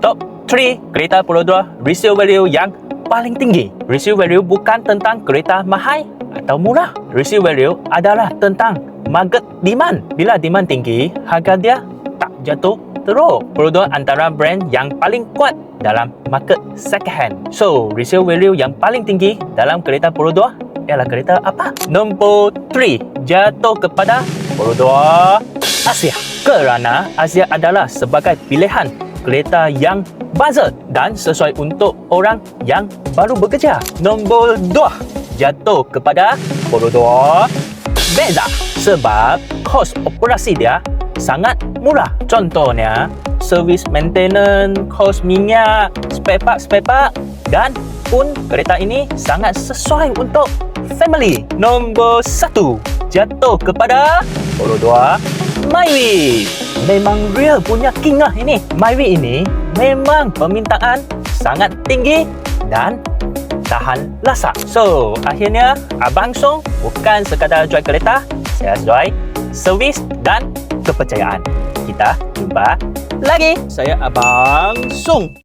Top 3 kereta Polo 2 resale value yang paling tinggi. Resale value bukan tentang kereta mahal atau murah. Resale value adalah tentang market demand. Bila demand tinggi, harga dia tak jatuh teruk. Polo 2 antara brand yang paling kuat dalam market second hand. So, resale value yang paling tinggi dalam kereta Polo 2 ialah kereta apa? Nombor 3 jatuh kepada Polo 2 Asia. Kerana Asia adalah sebagai pilihan kereta yang budget dan sesuai untuk orang yang baru bekerja. Nombor 2 jatuh kepada Polo 2 Beza. Sebab kos operasi dia sangat murah. Contohnya, servis maintenance, kos minyak, spare part dan pun kereta ini sangat sesuai untuk family. Nombor 1 jatuh kepada Polo 2 Myvi. Memang real punya king lah ini. Myvi ini memang permintaan sangat tinggi dan tahan lasak. So, akhirnya Abang Song bukan sekadar jual kereta, saya jual servis dan kepercayaan. Kita jumpa lagi. Saya Abang Song.